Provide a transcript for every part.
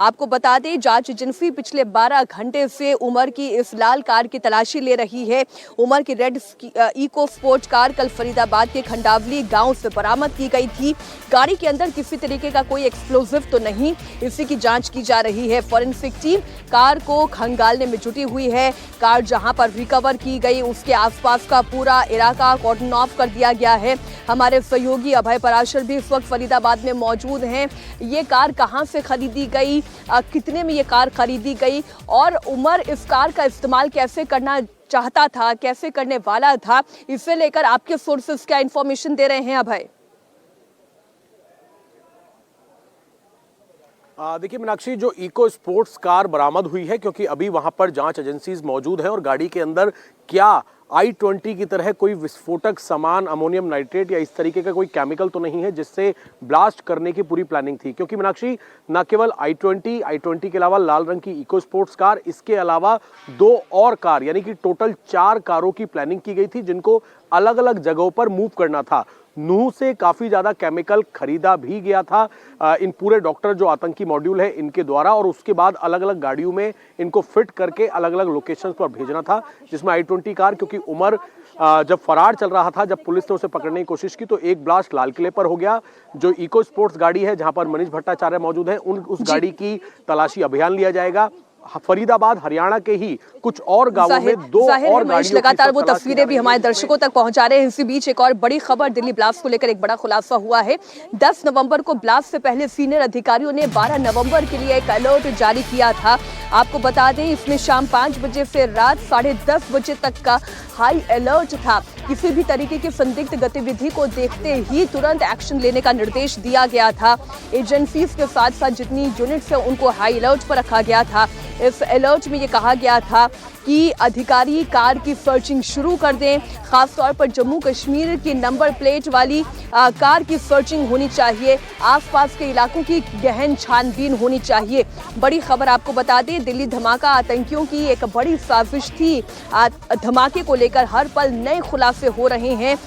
आपको बता दें, जांच एजेंसी पिछले 12 घंटे से उमर की इस लाल कार की तलाशी ले रही है। उमर की रेड इको स्पोर्ट्स कार कल फरीदाबाद के खंडावली गांव से बरामद की गई थी। गाड़ी के अंदर किसी तरीके का कोई एक्सप्लोजिव तो नहीं, इसी की जांच की जा रही है। फॉरेंसिक टीम कार को खंगालने में जुटी हुई है। कार जहां पर रिकवर की गई उसके आसपास का पूरा इलाका कॉर्डन ऑफ कर दिया गया है। हमारे सहयोगी अभय पराशर भी इस वक्त फरीदाबाद में मौजूद हैं। ये कार कहां से खरीदी गई, कितने में ये कार खरीदी गई और उमर इस कार का इस्तेमाल कैसे करना चाहता था, कैसे करने वाला था, इसे लेकर आपके सोर्सेस क्या इंफॉर्मेशन दे रहे हैं अभय? देखिए मीनाक्षी, जो इको स्पोर्ट्स कार बरामद हुई है, क्योंकि अभी वहां पर जांच एजेंसीज मौजूद है और गाड़ी के अंदर क्या I-20 की तरह कोई विस्फोटक सामान, अमोनियम नाइट्रेट या इस तरीके का कोई केमिकल तो नहीं है जिससे ब्लास्ट करने की पूरी प्लानिंग थी। क्योंकि मीनाक्षी, न केवल I-20 के अलावा लाल रंग की इको स्पोर्ट्स कार, इसके अलावा 2 और कार यानी कि टोटल 4 कारों की प्लानिंग की गई थी जिनको अलग अलग जगहों पर मूव करना था। नूह से काफी ज्यादा केमिकल खरीदा भी गया था इन पूरे डॉक्टर जो आतंकी मॉड्यूल है इनके द्वारा, और उसके बाद अलग अलग गाड़ियों में इनको फिट करके अलग अलग लोकेशंस पर भेजना था, जिसमें I-20 कार, क्योंकि उमर जब फरार चल रहा था, जब पुलिस ने उसे पकड़ने की कोशिश की तो एक ब्लास्ट लाल किले पर हो गया। जो इको स्पोर्ट्स गाड़ी है जहां पर मनीष भट्टाचार्य मौजूद है, उस गाड़ी की तलाशी अभियान लिया जाएगा। फरीदाबाद हरियाणा के ही कुछ और गांवों में 2 और गाड़ियों लगातार वो तस्वीरें भी हमारे दर्शकों तक पहुंचा रहे हैं। इसी बीच एक और बड़ी खबर, दिल्ली ब्लास्ट को लेकर एक बड़ा खुलासा हुआ है। 10 नवंबर को ब्लास्ट से पहले सीनियर अधिकारियों ने 12 नवंबर के लिए एक अलर्ट जारी किया था। आपको बता दें, इसमें शाम 5 बजे से रात 10:30 बजे तक का हाई अलर्ट था। किसी भी तरीके की संदिग्ध गतिविधि को देखते ही तुरंत एक्शन लेने का निर्देश दिया गया था। एजेंसीज के साथ साथ जितनी यूनिट्स है उनको हाई अलर्ट पर रखा गया था। इस अलर्ट में ये कहा गया था कि अधिकारी कार की सर्चिंग शुरू कर दें। खासतौर पर जम्मू कश्मीर की नंबर प्लेट वाली कार की सर्चिंग होनी चाहिए। आसपास के इलाकों की गहन छानबीन होनी चाहिए। बड़ी खबर आपको बता दें, दिल्ली धमाका आतंकियों की एक बड़ी साजिश थी। धमाके को लेकर हर पल नए खुलासे हो रहे हैं।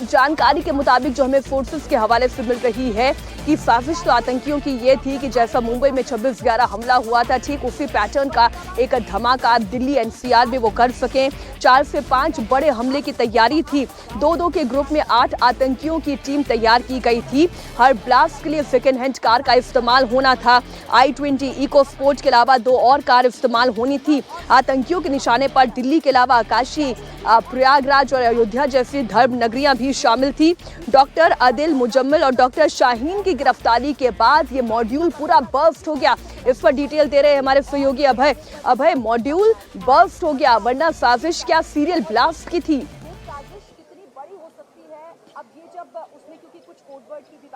जानकारी के मुताबिक जो हमें फोर्सेस के हवाले से मिल रही है कि साजिश तो आतंकियों की ये थी कि जैसा मुंबई में 26/11 हमला हुआ था, ठीक उसी पैटर्न का एक धमाका दिल्ली NCR में वो कर सकें। 4 से 5 बड़े हमले की तैयारी थी। 2-2 के ग्रुप में 8 आतंकियों की टीम तैयार की गई थी। हर ब्लास्ट के लिए सेकेंड हैंड कार का इस्तेमाल होना था। I-20 इको स्पोर्ट्स के अलावा 2 और कार इस्तेमाल होनी थी। आतंकियों के निशाने पर दिल्ली के अलावा काशी, प्रयागराज और अयोध्या जैसी धर्म नगरियां भी शामिल थी। डॉक्टर आदिल मुजम्मिल और डॉक्टर शाहीन की गिरफ्तारी के बाद ये मॉड्यूल पूरा बर्स्ट हो गया। इस पर डिटेल दे रहे हैं हमारे सहयोगी अभय। अभय, मॉड्यूल बर्स्ट हो गया, वरना साजिश क्या सीरियल ब्लास्ट की थी?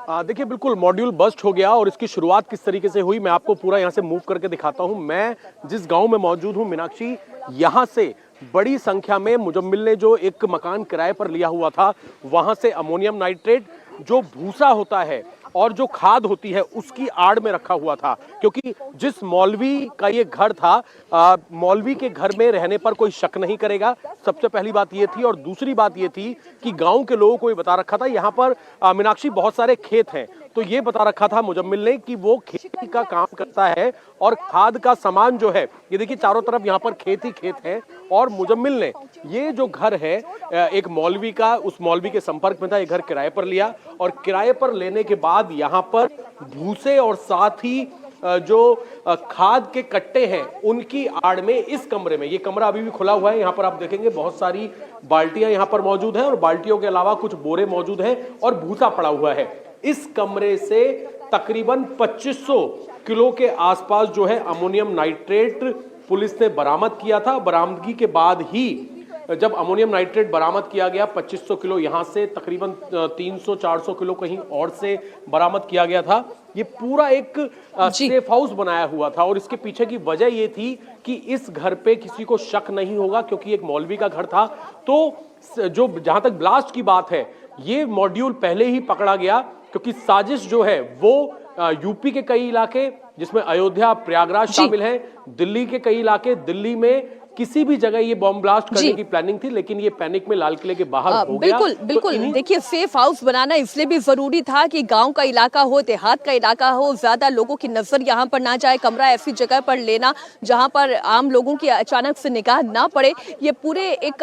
देखिए, बिल्कुल मॉड्यूल बस्ट हो गया और इसकी शुरुआत किस तरीके से हुई मैं आपको पूरा यहाँ से मूव करके दिखाता हूँ। मैं जिस गांव में मौजूद हूँ मीनाक्षी, यहाँ से बड़ी संख्या में मुजम्मिल ने जो एक मकान किराए पर लिया हुआ था, वहां से अमोनियम नाइट्रेट जो भूसा होता है और जो खाद होती है उसकी आड़ में रखा हुआ था। क्योंकि जिस मौलवी का ये घर था, मौलवी के घर में रहने पर कोई शक नहीं करेगा, सबसे पहली बात ये थी। और दूसरी बात ये थी कि गांव के लोगों को ये बता रखा था, यहाँ पर मीनाक्षी बहुत सारे खेत हैं, तो ये बता रखा था मुजम्मिल ने कि वो खेती का काम करता है और खाद का सामान जो है, ये देखिए चारों तरफ यहाँ पर खेत ही खेत है। और मुजम्मिल ने ये जो घर है एक मौलवी का, उस मौलवी के संपर्क में था, ये घर किराए पर लिया और किराए पर लेने के बाद यहाँ पर भूसे और साथ ही जो खाद के कट्टे हैं उनकी आड़ में इस कमरे में, ये कमरा अभी भी खुला हुआ है, यहाँ पर आप देखेंगे बहुत सारी बाल्टियां यहाँ पर मौजूद हैं और बाल्टियों के अलावा कुछ बोरे मौजूद हैं और भूसा पड़ा हुआ है। इस कमरे से तकरीबन 2500 किलो के आसपास जो है अमोनियम नाइट्रेट पुलिस ने बरामद किया था। बरामदगी के बाद ही जब अमोनियम नाइट्रेट बरामद किया गया, 2500 किलो यहाँ से तकरीबन 300-400 किलो कहीं और से बरामद किया गया था। ये पूरा एक सेफ हाउस बनाया हुआ था और इसके पीछे की वजह ये थी कि इस घर पे किसी को शक नहीं होगा, क्योंकि एक मौलवी का घर था। तो जो जहां तक ब्लास्ट की बात है, ये मॉड्यूल पहले ही पकड़ा गया, क्योंकि साजिश जो है वो यूपी के कई इलाके जिसमें अयोध्या, प्रयागराज शामिल हैं, दिल्ली के कई इलाके, दिल्ली में किसी भी जगह ये बॉम्ब ब्लास्ट करने की प्लानिंग थी, लेकिन ये पैनिक में लाल किले के बाहर हो गया। बिल्कुल देखिए, सेफ हाउस बनाना इसलिए भी जरूरी था कि गांव का इलाका हो, देहात का इलाका हो, ज्यादा लोगों की नजर यहाँ पर ना जाए, कमरा ऐसी जगह पर लेना जहां पर आम लोगों की अचानक से निगाह ना पड़े, ये पूरे एक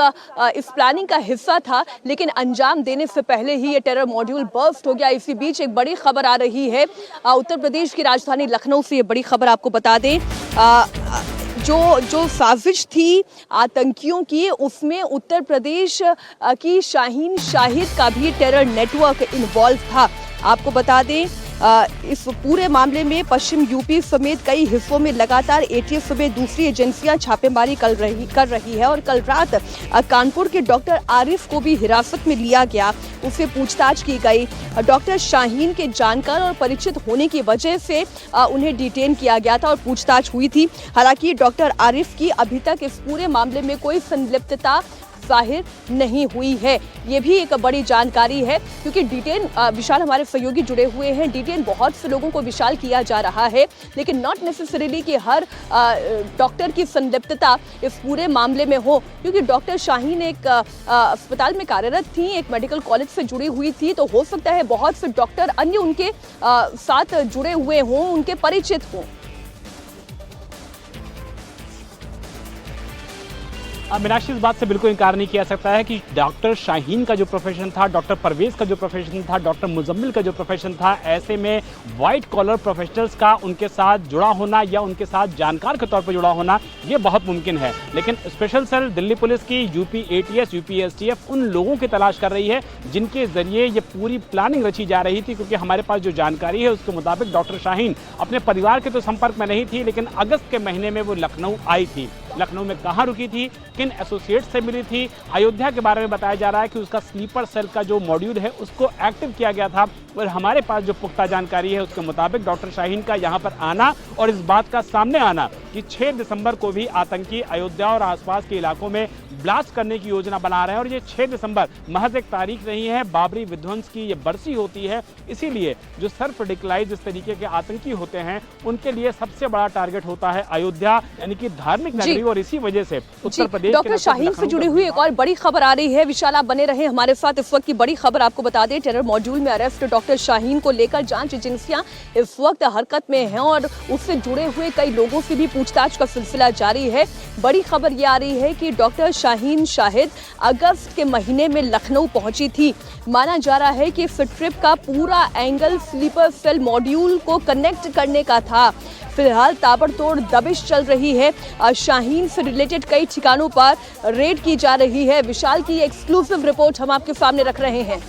इस प्लानिंग का हिस्सा था। लेकिन अंजाम देने से पहले ही ये टेरर मॉड्यूल बर्स्ट हो गया। इसी बीच एक बड़ी खबर आ रही है उत्तर प्रदेश की राजधानी लखनऊ से। ये बड़ी खबर आपको बता दें, जो साजिश थी आतंकियों की, उसमें उत्तर प्रदेश की शाहीन शाहिद का भी टेरर नेटवर्क इन्वॉल्व था। आपको बता दें, इस पूरे मामले में पश्चिम यूपी समेत कई हिस्सों में लगातार एटीएस समेत दूसरी एजेंसियां छापेमारी कर रही है। और कल रात कानपुर के डॉक्टर आरिफ को भी हिरासत में लिया गया, उससे पूछताछ की गई। डॉक्टर शाहीन के जानकार और परिचित होने की वजह से उन्हें डिटेन किया गया था और पूछताछ हुई थी। हालांकि डॉक्टर आरिफ की अभी तक इस पूरे मामले में कोई संलिप्तता जाहिर नहीं हुई है। ये भी एक बड़ी जानकारी है, क्योंकि डिटेन विशाल हमारे सहयोगी जुड़े हुए हैं। डिटेन बहुत से लोगों को विशाल किया जा रहा है, लेकिन नॉट नेसेसरीली कि हर डॉक्टर की संलिप्तता इस पूरे मामले में हो, क्योंकि डॉक्टर शाहीन एक अस्पताल में कार्यरत थी, एक मेडिकल कॉलेज से जुड़ी हुई थी, तो हो सकता है बहुत से डॉक्टर अन्य उनके साथ जुड़े हुए हों, उनके परिचित हों। मीनाक्षी, इस बात से बिल्कुल इनकार नहीं किया सकता है कि डॉक्टर शाहीन का जो प्रोफेशन था, डॉक्टर परवेज का जो प्रोफेशन था, डॉक्टर मुजम्मिल का जो प्रोफेशन था, ऐसे में वाइट कॉलर प्रोफेशनल्स का उनके साथ जुड़ा होना या उनके साथ जानकार के तौर पर जुड़ा होना ये बहुत मुमकिन है। लेकिन स्पेशल सेल दिल्ली पुलिस की यूपी एटीएस, यूपी एसटीएफ उन लोगों की तलाश कर रही है जिनके जरिए ये पूरी प्लानिंग रची जा रही थी, क्योंकि हमारे पास जो जानकारी है उसके मुताबिक डॉक्टर शाहीन अपने परिवार के तो संपर्क में नहीं थी, लेकिन अगस्त के महीने में वो लखनऊ आई थी। लखनऊ में कहाँ रुकी थी, किन एसोसिएट से मिली थी, अयोध्या के बारे में बताया जा रहा है कि उसका स्लीपर सेल का जो मॉड्यूल है उसको एक्टिव किया गया था। और हमारे पास जो पुख्ता जानकारी है उसके मुताबिक डॉक्टर शाहीन का यहाँ पर आना और इस बात का सामने आना कि 6 दिसंबर को भी आतंकी अयोध्या और आसपास के इलाकों में ब्लास्ट करने की योजना बना रहे हैं। और ये 6 दिसंबर महज एक तारीख नहीं है, बाबरी विध्वंस की ये बरसी होती है। इसीलिए जो सर्फ डिक्लाइज इस तरीके के आतंकी होते हैं उनके लिए सबसे बड़ा टारगेट होता है अयोध्या, यानी कि धार्मिक नगरी। और इसी वजह से उत्तर प्रदेश डॉक्टर शाहीन से जुड़ी हुई एक और बड़ी खबर आ रही है। विशाल, आप बने रहे हमारे साथ। इस वक्त की बड़ी खबर आपको बता दें, टेरर मॉड्यूल में अरेस्ट डॉक्टर शाहीन को लेकर जांच एजेंसियां इस वक्त हरकत में हैं और उससे जुड़े हुए कई लोगों से भी पूछताछ का सिलसिला जारी है। बड़ी खबर ये आ रही है कि डॉक्टर शाहीन शाहिद अगस्त के महीने में लखनऊ पहुंची थी। माना जा रहा है कि इस ट्रिप का पूरा एंगल स्लीपर सेल मॉड्यूल को कनेक्ट करने का था। फिलहाल ताबड़तोड़ दबिश चल रही है। शाहीन से रिलेटेड कई ठिकानों पर रेड की जा रही है। विशाल की एक्सक्लूसिव रिपोर्ट हम आपके सामने रख रहे हैं।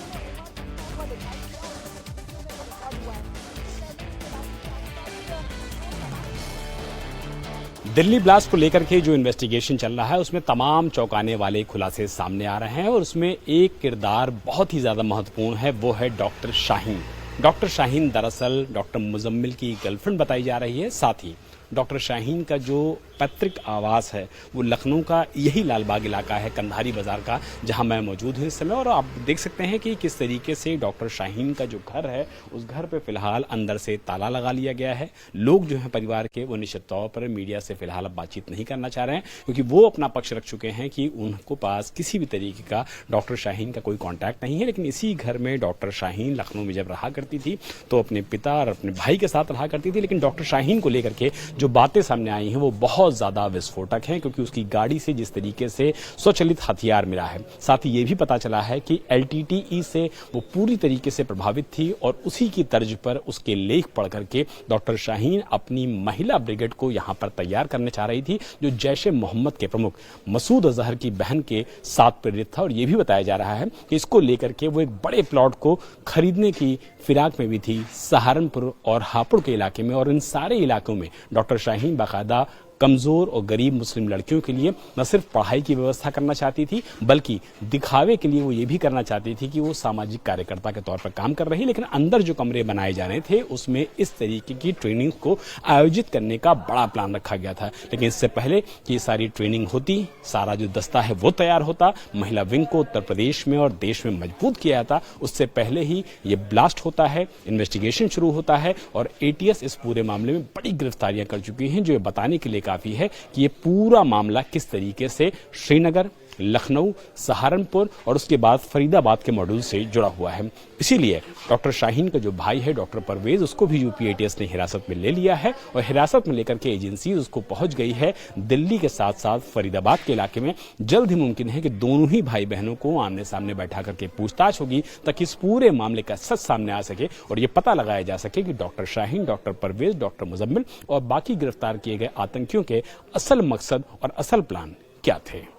दिल्ली ब्लास्ट को लेकर के जो इन्वेस्टिगेशन चल रहा है उसमें तमाम चौंकाने वाले खुलासे सामने आ रहे हैं और उसमें एक किरदार बहुत ही ज्यादा महत्वपूर्ण है, वो है डॉक्टर शाहीन। डॉक्टर शाहीन दरअसल डॉक्टर मुजम्मिल की गर्लफ्रेंड बताई जा रही है। साथ ही डॉक्टर शाहीन का जो पैतृक आवास है वो लखनऊ का यही लालबाग इलाका है, कंधारी बाजार का, जहां मैं मौजूद हूं इस समय। और आप देख सकते हैं कि किस तरीके से डॉक्टर शाहीन का जो घर है उस घर पे फिलहाल अंदर से ताला लगा लिया गया है। लोग जो हैं परिवार के वो निश्चित तौर पर मीडिया से फिलहाल अब बातचीत नहीं करना चाह रहे हैं, क्योंकि वो अपना पक्ष रख चुके हैं कि उनको पास किसी भी तरीके का डॉक्टर शाहीन का कोई कॉन्टैक्ट नहीं है। लेकिन इसी घर में डॉक्टर शाहीन लखनऊ में जब रहा करती थी तो अपने पिता और अपने भाई के साथ रहा करती थी। लेकिन डॉक्टर शाहीन को लेकर के जो बातें सामने आई हैं वो बहुत ज्यादा विस्फोटक हैं, क्योंकि उसकी गाड़ी से जिस तरीके से स्वचालित हथियार मिला है, साथ ही ये भी पता चला है कि LTTE से वो पूरी तरीके से प्रभावित थी और उसी की तर्ज पर उसके लेख पढ़ करके डॉक्टर शाहीन अपनी महिला ब्रिगेड को यहां पर तैयार करने चाह रही थी, जो जैश ए मोहम्मद के प्रमुख मसूद अजहर की बहन के साथ प्रेरित था। और ये भी बताया जा रहा है कि इसको लेकर के वो एक बड़े प्लॉट को खरीदने की फिराक में भी थी सहारनपुर और हापुड़ के इलाके में। और इन सारे इलाकों में डॉक्टर शाहीन बाकायदा कमजोर और गरीब मुस्लिम लड़कियों के लिए न सिर्फ पढ़ाई की व्यवस्था करना चाहती थी, बल्कि दिखावे के लिए वो ये भी करना चाहती थी कि वो सामाजिक कार्यकर्ता के तौर पर काम कर रही। लेकिन अंदर जो कमरे बनाए जाने थे उसमें इस तरीके की ट्रेनिंग को आयोजित करने का बड़ा प्लान रखा गया था। लेकिन इससे पहले कि ये सारी ट्रेनिंग होती, सारा जो दस्ता है वो तैयार होता, महिला विंग को उत्तर प्रदेश में और देश में मजबूत किया जाता, उससे पहले ही ये ब्लास्ट होता है, इन्वेस्टिगेशन शुरू होता है। और ATS इस पूरे मामले में बड़ी गिरफ्तारियां कर चुकी हैं, जो ये बताने के लिए काफी है कि ये पूरा मामला किस तरीके से श्रीनगर, लखनऊ, सहारनपुर और उसके बाद फरीदाबाद के मॉड्यूल से जुड़ा हुआ है। इसीलिए डॉक्टर शाहीन का जो भाई है डॉक्टर परवेज, उसको भी यूपी एटीएस ने हिरासत में ले लिया है और हिरासत में लेकर के एजेंसी उसको पहुंच गई है दिल्ली के साथ साथ फरीदाबाद के इलाके में। जल्द ही मुमकिन है कि दोनों ही भाई बहनों को आमने सामने बैठा करके पूछताछ होगी ताकि इस पूरे मामले का सच सामने आ सके और ये पता लगाया जा सके कि doctor Shaheen, doctor Parvez, doctor Muzammil और बाकी गिरफ्तार किए गए आतंकियों के असल मकसद और असल प्लान क्या थे।